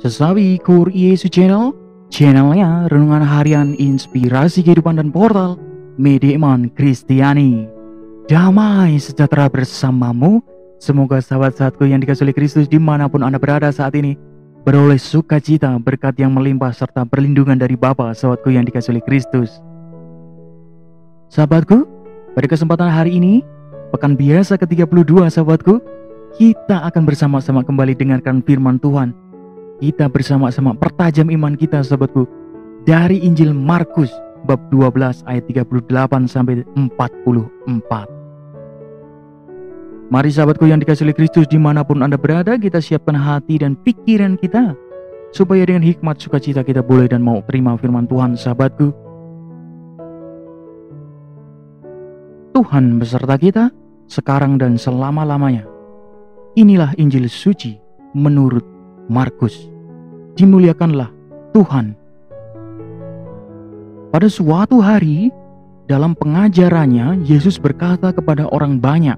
Sesawi Kur Yesus channelnya renungan harian inspirasi kehidupan dan portal media iman Kristiani. Damai sejahtera bersamamu. Semoga sahabat-sahabatku yang dikasihi oleh Kristus dimanapun Anda berada saat ini beroleh sukacita, berkat yang melimpah serta perlindungan dari Bapa, sahabatku yang dikasihi oleh Kristus. Sahabatku, pada kesempatan hari ini, pekan biasa ke-32 sahabatku, kita akan bersama-sama kembali dengarkan firman Tuhan. Kita bersama-sama pertajam iman kita sahabatku dari Injil Markus bab 12 ayat 38 sampai 44. Mari sahabatku yang dikasihi oleh Kristus dimanapun Anda berada, kita siapkan hati dan pikiran kita supaya dengan hikmat sukacita kita boleh dan mau terima firman Tuhan sahabatku. Tuhan beserta kita sekarang dan selama-lamanya. Inilah Injil suci menurut Markus. Dimuliakanlah Tuhan. Pada suatu hari, dalam pengajarannya, Yesus berkata kepada orang banyak,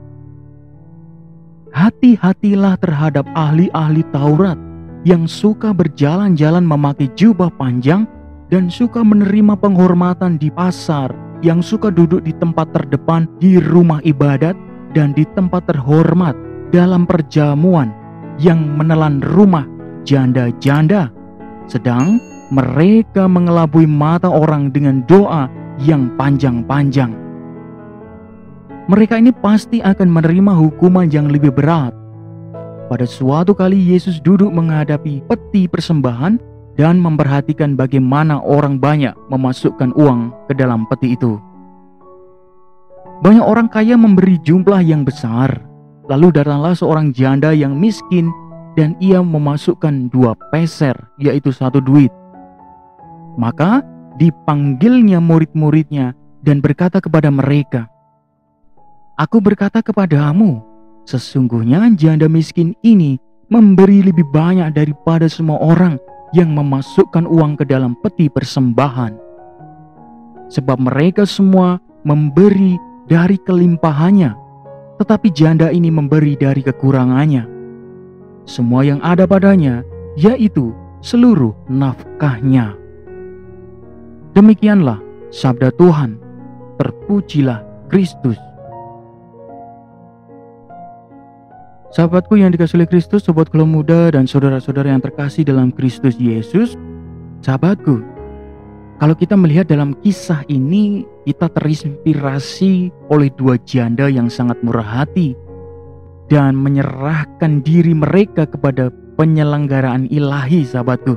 "Hati-hatilah terhadap ahli-ahli Taurat yang suka berjalan-jalan memakai jubah panjang dan suka menerima penghormatan di pasar, yang suka duduk di tempat terdepan di rumah ibadat dan di tempat terhormat dalam perjamuan, yang menelan rumah janda-janda, sedang mereka mengelabui mata orang dengan doa yang panjang-panjang. Mereka ini pasti akan menerima hukuman yang lebih berat." Pada suatu kali Yesus duduk menghadapi peti persembahan dan memperhatikan bagaimana orang banyak memasukkan uang ke dalam peti itu. Banyak orang kaya memberi jumlah yang besar. Lalu datanglah seorang janda yang miskin dan ia memasukkan 2 peser, yaitu 1 duit. Maka dipanggilnya murid-muridnya dan berkata kepada mereka, "Aku berkata kepadamu, sesungguhnya janda miskin ini memberi lebih banyak daripada semua orang yang memasukkan uang ke dalam peti persembahan. Sebab mereka semua memberi dari kelimpahannya, tetapi janda ini memberi dari kekurangannya. Semua yang ada padanya, yaitu seluruh nafkahnya." Demikianlah sabda Tuhan. Terpujilah Kristus. Sahabatku yang dikasihi oleh Kristus, sobat kaum muda dan saudara-saudara yang terkasih dalam Kristus Yesus. Sahabatku, kalau kita melihat dalam kisah ini, kita terinspirasi oleh 2 janda yang sangat murah hati dan menyerahkan diri mereka kepada penyelenggaraan ilahi, sahabatku.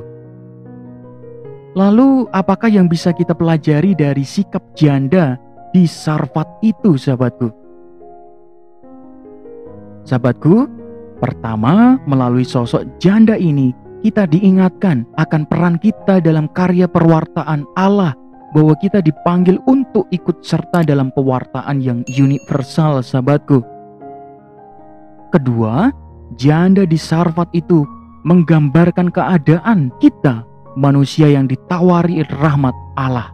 Lalu apakah yang bisa kita pelajari dari sikap janda di Sarfat itu, sahabatku? Sahabatku, pertama, melalui sosok janda ini kita diingatkan akan peran kita dalam karya perwartaan Allah, bahwa kita dipanggil untuk ikut serta dalam pewartaan yang universal, sahabatku. Kedua, janda di Sarfat itu menggambarkan keadaan kita, manusia yang ditawari rahmat Allah.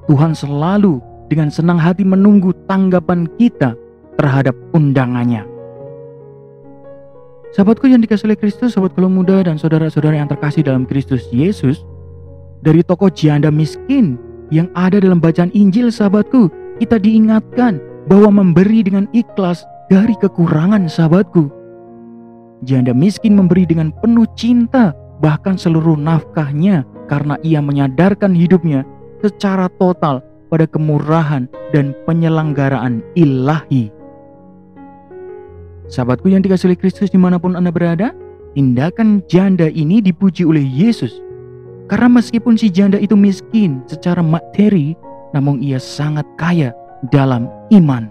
Tuhan selalu dengan senang hati menunggu tanggapan kita terhadap undangannya. Sahabatku yang dikasihi oleh Kristus, sahabat kaum muda dan saudara-saudara yang terkasih dalam Kristus Yesus, dari tokoh janda miskin yang ada dalam bacaan Injil, sahabatku, kita diingatkan bahwa memberi dengan ikhlas dari kekurangan, sahabatku. Janda miskin memberi dengan penuh cinta, bahkan seluruh nafkahnya, karena ia menyadarkan hidupnya secara total pada kemurahan dan penyelenggaraan ilahi. Sahabatku yang dikasihi oleh Kristus dimanapun Anda berada, tindakan janda ini dipuji oleh Yesus. Karena meskipun si janda itu miskin secara materi, namun ia sangat kaya dalam iman.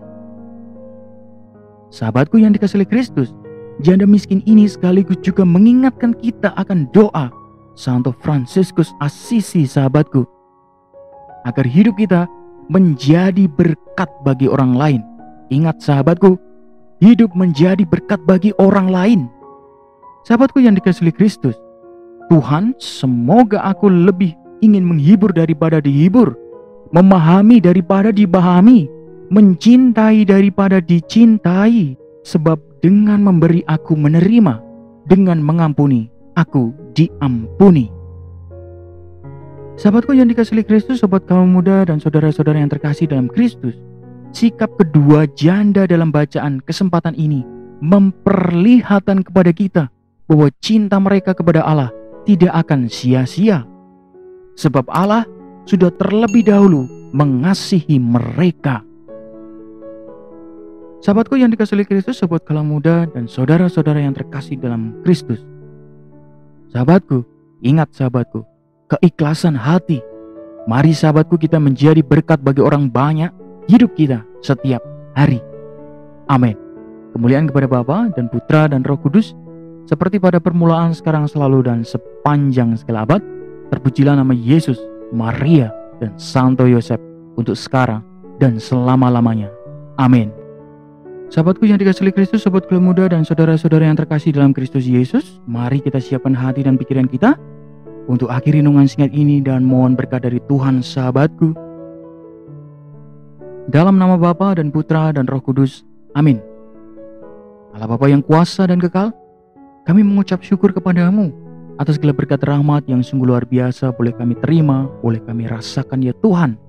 Sahabatku yang dikasihi oleh Kristus, janda miskin ini sekaligus juga mengingatkan kita akan doa Santo Fransiskus Assisi, sahabatku, agar hidup kita menjadi berkat bagi orang lain. Ingat sahabatku, hidup menjadi berkat bagi orang lain. Sahabatku yang dikasihi Kristus, Tuhan, semoga aku lebih ingin menghibur daripada dihibur, memahami daripada dipahami, mencintai daripada dicintai. Sebab dengan memberi aku menerima, dengan mengampuni aku diampuni. Sahabatku yang dikasihi Kristus, sobat kaum muda dan saudara-saudara yang terkasih dalam Kristus, sikap kedua janda dalam bacaan kesempatan ini memperlihatkan kepada kita bahwa cinta mereka kepada Allah tidak akan sia-sia. Sebab Allah sudah terlebih dahulu mengasihi mereka. Sahabatku yang dikasihi Kristus, sobat kaum muda dan saudara-saudara yang terkasih dalam Kristus. Sahabatku, ingat sahabatku, keikhlasan hati. Mari sahabatku kita menjadi berkat bagi orang banyak hidup kita setiap hari. Amin. Kemuliaan kepada Bapa dan Putra dan Roh Kudus, seperti pada permulaan, sekarang, selalu, dan sepanjang segala abad. Terpujilah nama Yesus, Maria, dan Santo Yosef untuk sekarang dan selama-lamanya. Amin. Sahabatku yang dikasihi Kristus, sobat kaum muda dan saudara-saudara yang terkasih dalam Kristus Yesus, mari kita siapkan hati dan pikiran kita untuk akhiri renungan singkat ini dan mohon berkat dari Tuhan. Sahabatku, dalam nama Bapa dan Putra dan Roh Kudus. Amin. Allah Bapa yang kuasa dan kekal, kami mengucap syukur kepadamu atas segala berkat rahmat yang sungguh luar biasa boleh kami terima, boleh kami rasakan ya Tuhan.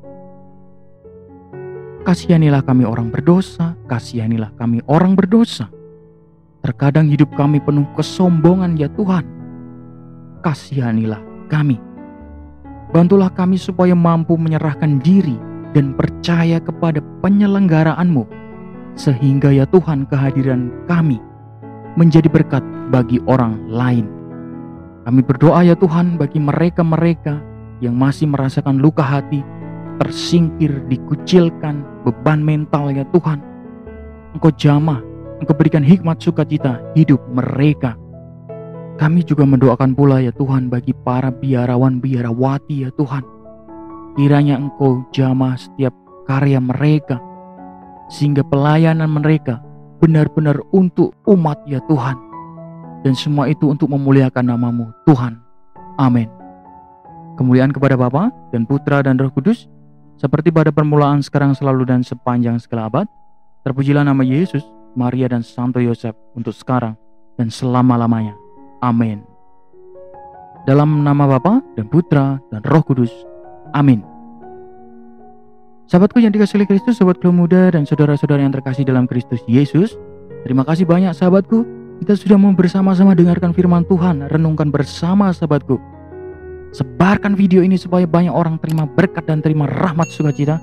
Kasihanilah kami orang berdosa, kasihanilah kami orang berdosa. Terkadang hidup kami penuh kesombongan ya Tuhan. Kasihanilah kami. Bantulah kami supaya mampu menyerahkan diri dan percaya kepada penyelenggaraanmu, sehingga ya Tuhan kehadiran kami menjadi berkat bagi orang lain. Kami berdoa ya Tuhan bagi mereka-mereka yang masih merasakan luka hati, tersingkir, dikucilkan, beban mental ya Tuhan. Engkau jamah, Engkau berikan hikmat sukacita hidup mereka. Kami juga mendoakan pula ya Tuhan bagi para biarawan biarawati ya Tuhan. Kiranya Engkau jamah setiap karya mereka, sehingga pelayanan mereka benar-benar untuk umat ya Tuhan. Dan semua itu untuk memuliakan nama-Mu Tuhan. Amin. Kemuliaan kepada Bapa dan Putra dan Roh Kudus, seperti pada permulaan, sekarang, selalu, dan sepanjang segala abad. Terpujilah nama Yesus, Maria, dan Santo Yosef untuk sekarang dan selama-lamanya. Amin. Dalam nama Bapa dan Putra dan Roh Kudus. Amin. Sahabatku yang dikasihi Kristus, sobat kaum muda dan saudara-saudara yang terkasih dalam Kristus Yesus, terima kasih banyak sahabatku. Kita sudah mau bersama-sama dengarkan firman Tuhan, renungkan bersama sahabatku. Sebarkan video ini supaya banyak orang terima berkat dan terima rahmat sukacita.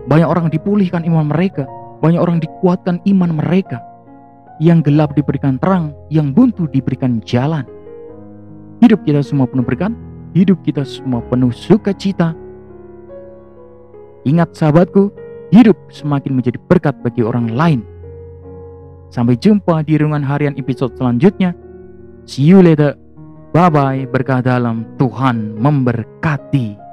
Banyak orang dipulihkan iman mereka, banyak orang dikuatkan iman mereka. Yang gelap diberikan terang, yang buntu diberikan jalan. Hidup kita semua penuh berkat, hidup kita semua penuh sukacita. Ingat sahabatku, hidup semakin menjadi berkat bagi orang lain. Sampai jumpa di renungan harian episode selanjutnya. See you later. Bye-bye, berkah dalam, Tuhan memberkati.